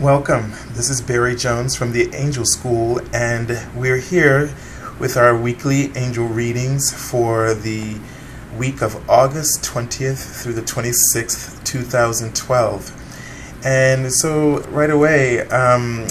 Welcome. This is Barry Jones from the Angel School, and we're here with our weekly angel readings for the week of August 20th through the 26th, 2012. And so right away,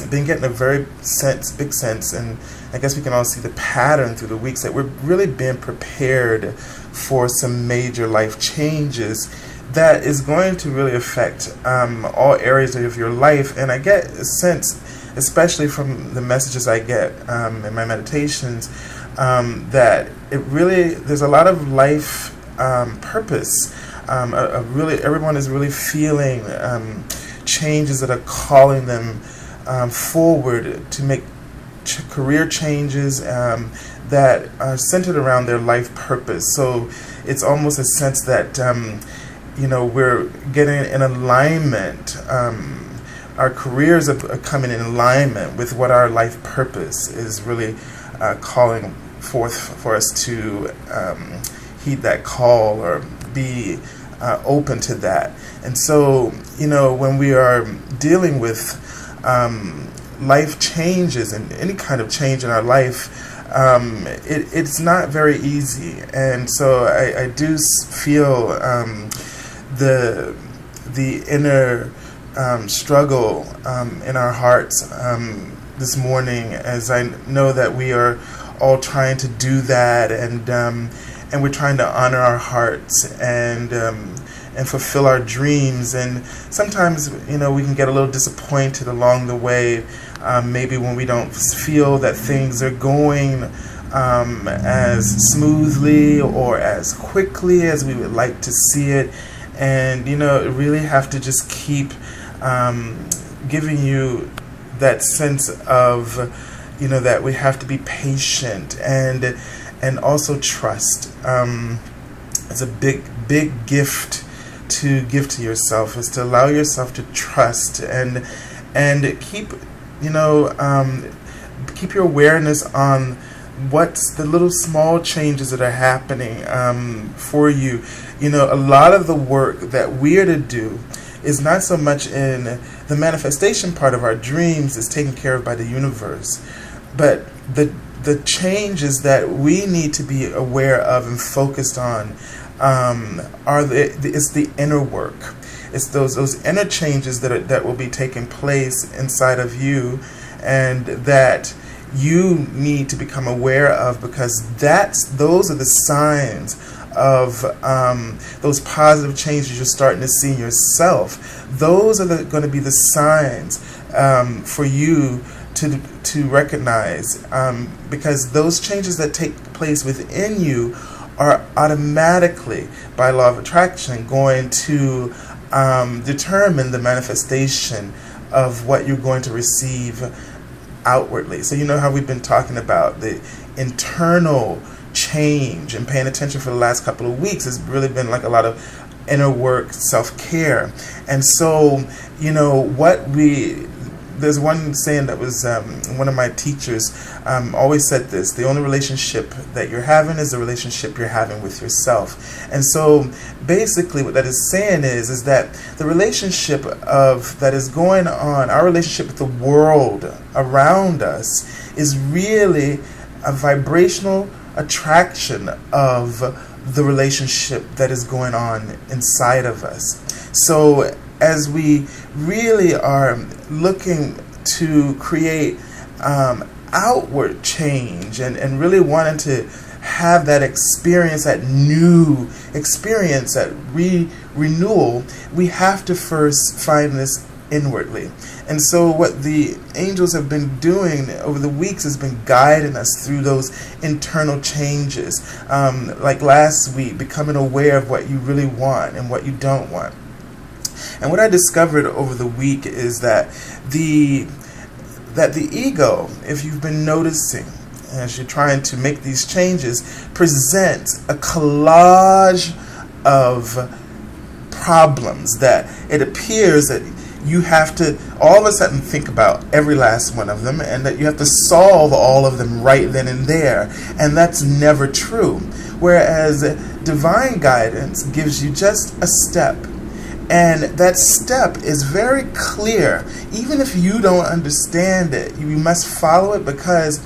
been getting a big sense, and I guess we can all see the pattern through the weeks that we're really being prepared for some major life changes that is going to really affect all areas of your life. And I get a sense, especially from the messages I get in my meditations, that there's a lot of life purpose. Everyone is really feeling changes that are calling them forward to make career changes that are centered around their life purpose. So it's almost a sense that we're getting in alignment. Our careers are coming in alignment with what our life purpose is really calling forth for us to heed that call or be open to that. And so, when we are dealing with life changes and any kind of change in our life, it's not very easy. And so I do feel the inner struggle in our hearts this morning, as I know that we are all trying to do that, and we're trying to honor our hearts and fulfill our dreams. And sometimes we can get a little disappointed along the way, maybe when we don't feel that things are going as smoothly or as quickly as we would like to see it. And really have to just keep giving you that sense of that we have to be patient and also trust. It's a big gift to give to yourself, is to allow yourself to trust and keep keep your awareness on what's the little small changes that are happening for you. A lot of the work that we are to do is not so much in the manifestation part of our dreams is taken care of by the universe, but the changes that we need to be aware of and focused on is the inner work. It's those inner changes that will be taking place inside of you, and that you need to become aware of, because those are the signs of those positive changes you're starting to see in yourself. Those are going to be the signs for you to recognize, because those changes that take place within you are automatically, by law of attraction, going to determine the manifestation of what you're going to receive outwardly. So how we've been talking about the internal change and paying attention for the last couple of weeks has really been like a lot of inner work, self-care. And so there's one saying that was one of my teachers always said this: the only relationship that you're having is the relationship you're having with yourself. And so basically what that is saying is that the relationship that is going on, our relationship with the world around us, is really a vibrational attraction of the relationship that is going on inside of us. So as we really are looking to create outward change and really wanting to have that experience, that new experience, that renewal, we have to first find this inwardly. And so what the angels have been doing over the weeks has been guiding us through those internal changes. Like last week, becoming aware of what you really want and what you don't want. And what I discovered over the week is that the ego, if you've been noticing, as you're trying to make these changes, presents a collage of problems that it appears that you have to all of a sudden think about every last one of them, and that you have to solve all of them right then and there. And that's never true. Whereas divine guidance gives you just a step, And that step is very clear. Even if you don't understand it, you must follow it, because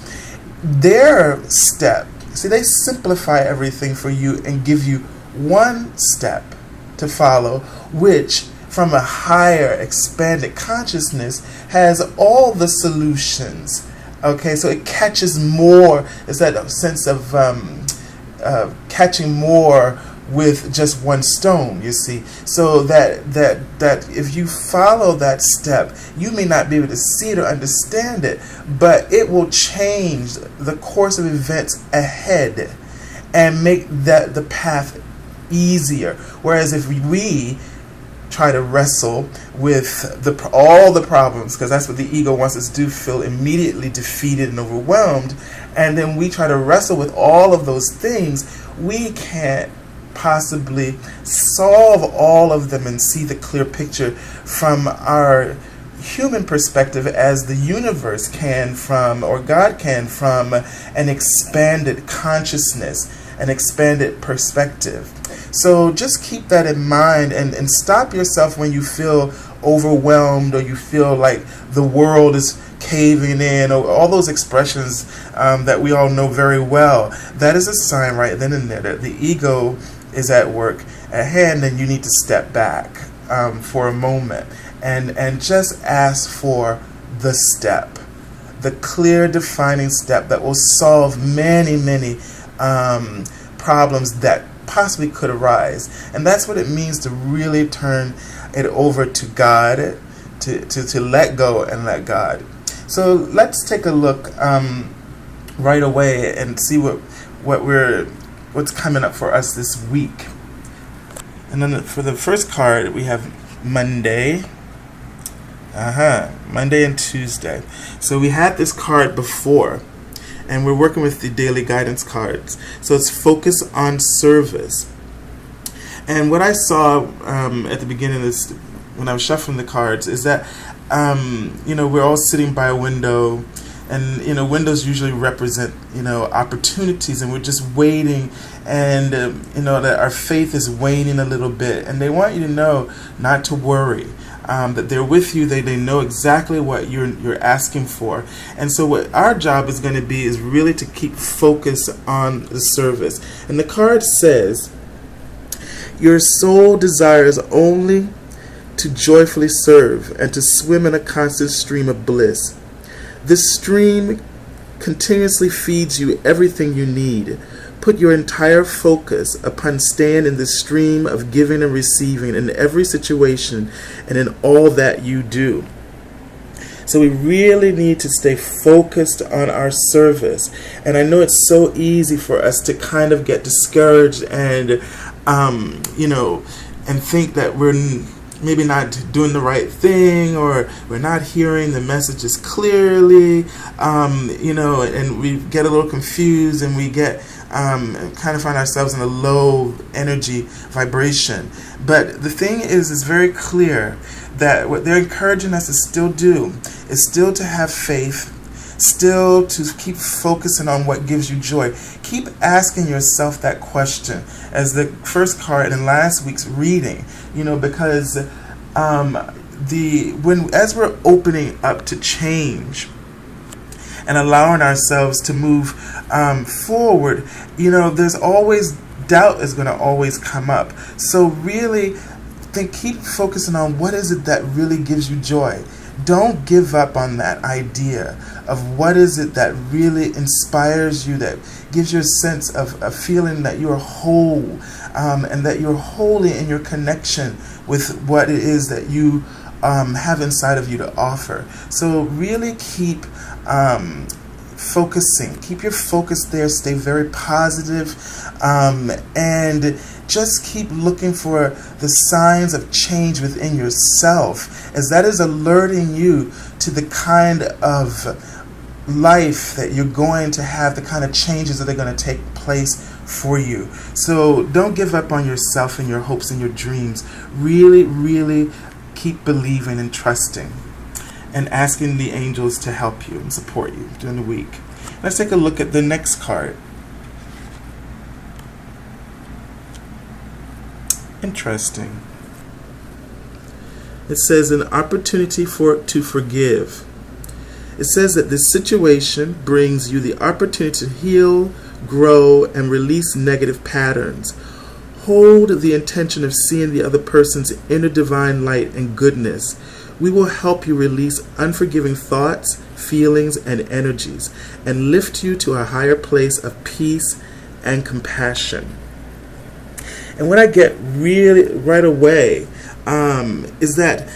their step, see, they simplify everything for you and give you one step to follow, which from a higher expanded consciousness has all the solutions. Okay, so it catches more. It's that sense of catching more with just one stone, you see. So that if you follow that step, you may not be able to see it or understand it, but it will change the course of events ahead and make that the path easier. Whereas if we try to wrestle with all the problems, because that's what the ego wants us to do, feel immediately defeated and overwhelmed, and then we try to wrestle with all of those things, we can't possibly solve all of them and see the clear picture from our human perspective as the universe can from, or God can from, an expanded consciousness, an expanded perspective. So just keep that in mind, and stop yourself when you feel overwhelmed, or you feel like the world is caving in, or all those expressions that we all know very well. That is a sign right then and there that the ego is at work at hand, and you need to step back for a moment and just ask for the step, the clear defining step that will solve many problems that possibly could arise. And that's what it means to really turn it over to God, to let go and let God. So let's take a look right away and see what's coming up for us this week. And then for the first card, we have Monday. Monday and Tuesday. So we had this card before, and we're working with the daily guidance cards. So it's focus on service. And what I saw at the beginning of this, when I was shuffling the cards, is that we're all sitting by a window, and windows usually represent opportunities, and we're just waiting, and that our faith is waning a little bit, and they want you to know not to worry, that they're with you. They know exactly what you're asking for. And so what our job is going to be is really to keep focus on the service. And the card says, your soul desires only to joyfully serve and to swim in a constant stream of bliss. This stream continuously feeds you everything you need. Put your entire focus upon staying in the stream of giving and receiving in every situation and in all that you do. So we really need to stay focused on our service. And I know it's so easy for us to kind of get discouraged and, and think that we're maybe not doing the right thing, or we're not hearing the messages clearly, and we get a little confused, and we get kind of find ourselves in a low energy vibration. But the thing is, it's very clear that what they're encouraging us to still do is still to have faith, still to keep focusing on what gives you joy. Keep asking yourself that question, as the first card in last week's reading, because as we're opening up to change and allowing ourselves to move forward, there's always doubt is going to always come up. So really keep focusing on what is it that really gives you joy. Don't give up on that idea of what is it that really inspires you, that gives you a sense of a feeling that you're whole, and that you're holy in your connection with what it is that you have inside of you to offer. So really keep focusing. Keep your focus there. Stay very positive, and just keep looking for the signs of change within yourself, as that is alerting you to the kind of life that you're going to have, the kind of changes that are going to take place for you. So don't give up on yourself and your hopes and your dreams. Really, really keep believing and trusting, and asking the angels to help you and support you during the week. Let's take a look at the next card. Interesting. It says an opportunity to forgive. It says that this situation brings you the opportunity to heal, grow, and release negative patterns. Hold the intention of seeing the other person's inner divine light and goodness. We will help you release unforgiving thoughts, feelings, and energies, and lift you to a higher place of peace and compassion. And what I get really right away is that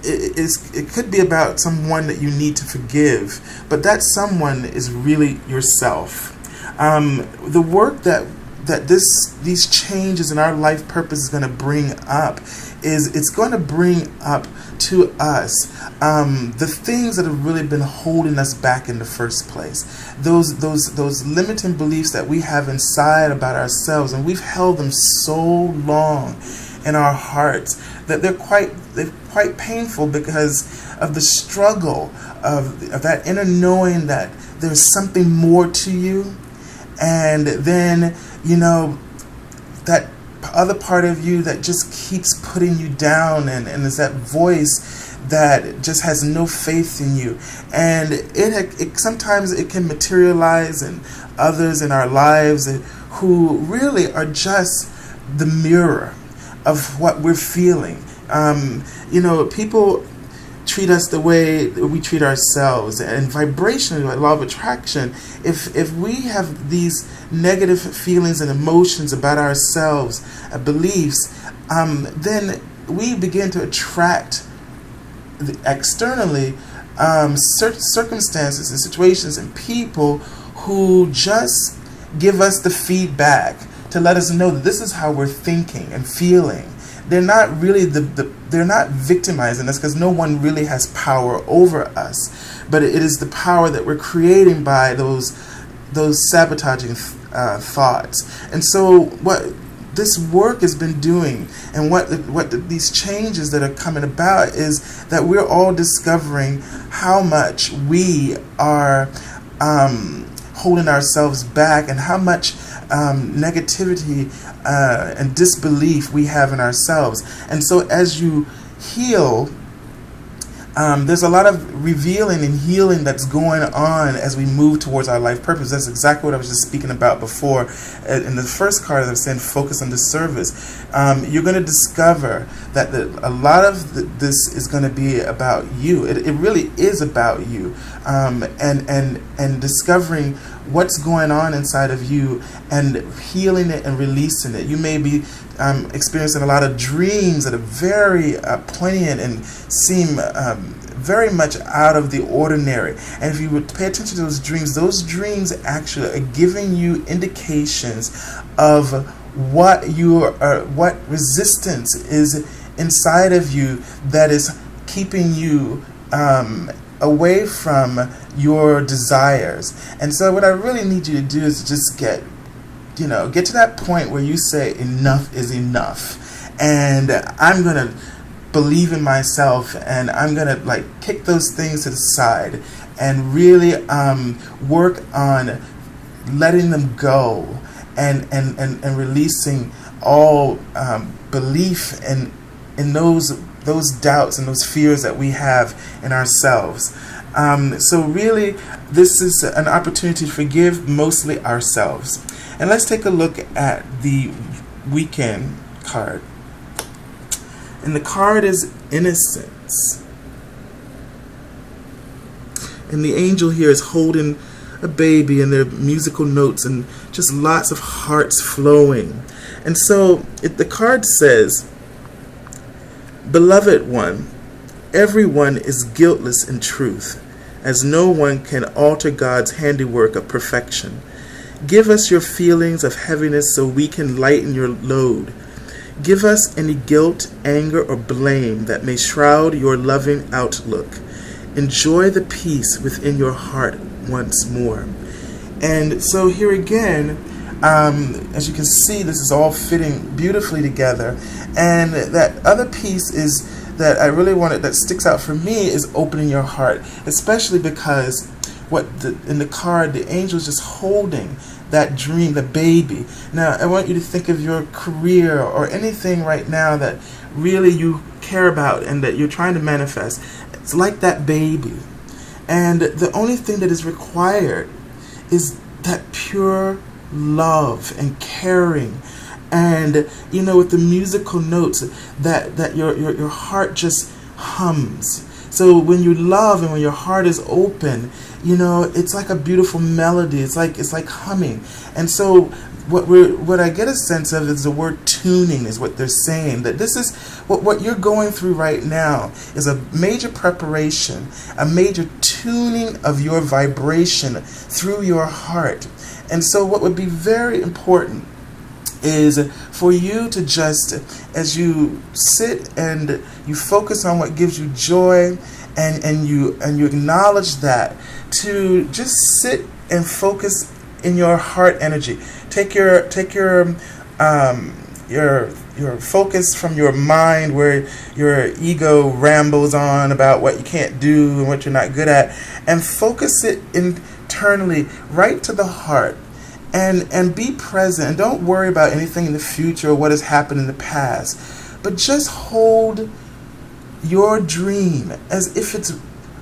it could be about someone that you need to forgive, but that someone is really yourself. The work that these changes in our life purpose is going to bring up is it's going to bring up to us the things that have really been holding us back in the first place. Those limiting beliefs that we have inside about ourselves, and we've held them so long in our hearts that they're quite painful because of the struggle of that inner knowing that there's something more to you, and then that other part of you that just keeps putting you down, and is that voice that just has no faith in you. And it sometimes it can materialize in others in our lives who really are just the mirror of what we're feeling. People treat us the way we treat ourselves, and vibration, like law of attraction, if we have these negative feelings and emotions about ourselves, beliefs, then we begin to attract externally circumstances and situations and people who just give us the feedback to let us know that this is how we're thinking and feeling. They're not really they're not victimizing us, because no one really has power over us, but it is the power that we're creating by those sabotaging thoughts. And so what this work has been doing, and these changes that are coming about, is that we're all discovering how much we are holding ourselves back, and how much negativity and disbelief we have in ourselves. And so as you heal, there's a lot of revealing and healing that's going on as we move towards our life purpose. That's exactly what I was just speaking about before. In the first card, I was saying focus on the service. You're going to discover that a lot of this is going to be about you. It really is about you, and discovering what's going on inside of you and healing it and releasing it. You may be experiencing a lot of dreams that are very poignant and seem very much out of the ordinary. And if you would pay attention to those dreams actually are giving you indications of what resistance is inside of you that is keeping you away from your desires. And so what I really need you to do is just get to that point where you say enough is enough, and I'm going to believe in myself, and I'm going to kick those things to the side and really work on letting them go and releasing all belief in those doubts and those fears that we have in ourselves. So really, this is an opportunity to forgive mostly ourselves. And let's take a look at the weekend card. And the card is innocence. And the angel here is holding a baby, and there are musical notes and just lots of hearts flowing. And so the card says, "Beloved one, everyone is guiltless in truth, as no one can alter God's handiwork of perfection. Give us your feelings of heaviness so we can lighten your load. Give us any guilt, anger, or blame that may shroud your loving outlook. Enjoy the peace within your heart once more." And so here again, as you can see, this is all fitting beautifully together. And that other piece is that I really wanted, that sticks out for me, is opening your heart, especially because in the card, the angel is just holding that dream, the baby. Now, I want you to think of your career or anything right now that really you care about and that you're trying to manifest. It's like that baby. And the only thing that is required is that pure love and caring. And, you know, with the musical notes that your heart just hums. So when you love and when your heart is open, you know, it's like a beautiful melody. It's like humming. And so what I get a sense of is the word tuning is what they're saying. That this is what you're going through right now is a major preparation, a major tuning of your vibration through your heart. And so what would be very important is for you to just, as you sit and you focus on what gives you joy, and you acknowledge that, to just sit and focus in your heart energy. Take your focus from your mind, where your ego rambles on about what you can't do and what you're not good at, and focus it internally right to the heart. And be present, and don't worry about anything in the future or what has happened in the past, but just hold your dream as if it's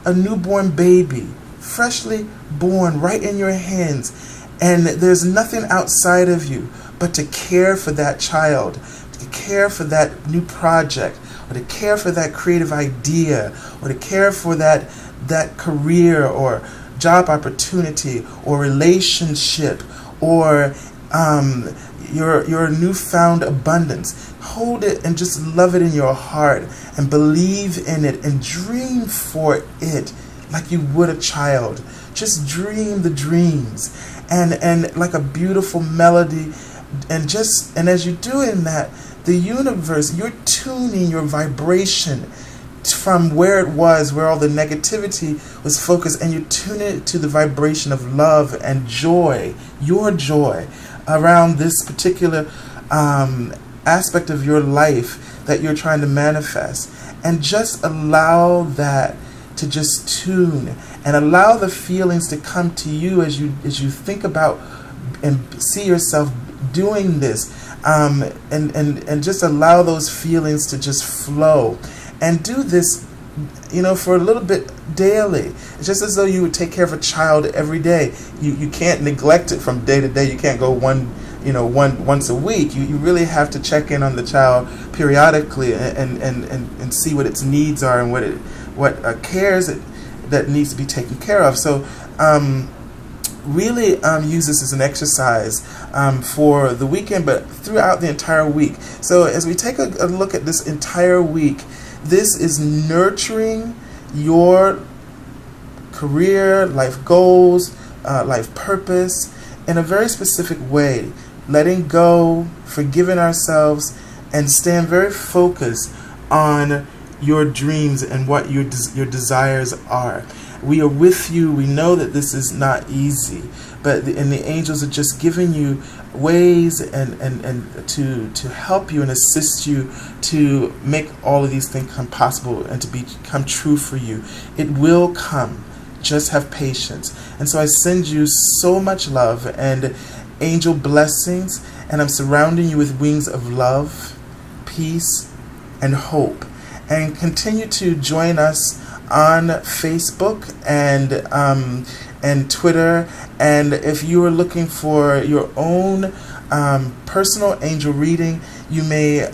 a newborn baby, freshly born, right in your hands, and there's nothing outside of you but to care for that child, to care for that new project, or to care for that creative idea, or to care for that career or job opportunity or relationship, or your newfound abundance. Hold it and just love it in your heart and believe in it and dream for it like you would a child. Just dream the dreams and like a beautiful melody, and as you're doing that, the universe, you're tuning your vibration from where it was, where all the negativity was focused, and you tune it to the vibration of love and joy, your joy around this particular aspect of your life that you're trying to manifest. And just allow that to just tune, and allow the feelings to come to you as you think about and see yourself doing this, and just allow those feelings to just flow. And do this, you know, for a little bit daily. It's just as though you would take care of a child every day. You can't neglect it from day to day. You can't go once a week. You really have to check in on the child periodically and see what its needs are and what cares that needs to be taken care of. So really use this as an exercise for the weekend, but throughout the entire week. So as we take a look at this entire week, this is nurturing your career, life goals, life purpose in a very specific way. Letting go, forgiving ourselves, and staying very focused on your dreams and what your desires are. We are with you. We know that this is not easy, but the angels are just giving you ways and to help you and assist you to make all of these things come possible and to become true for you. It will come. Just have patience. And so I send you so much love and angel blessings, and I'm surrounding you with wings of love, peace, and hope. And continue to join us on Facebook and Twitter. And if you are looking for your own personal angel reading, you may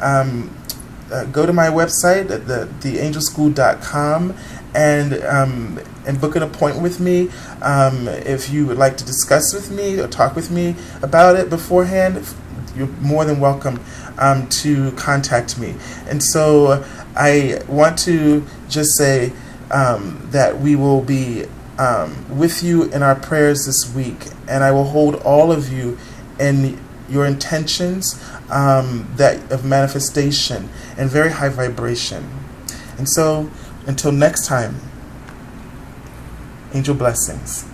go to my website at theangelschool.com and book an appointment with me. If you would like to discuss with me or talk with me about it beforehand, you're more than welcome to contact me. And so I want to just say that we will be with you in our prayers this week, and I will hold all of you in your intentions of manifestation and very high vibration. And so until next time, angel blessings.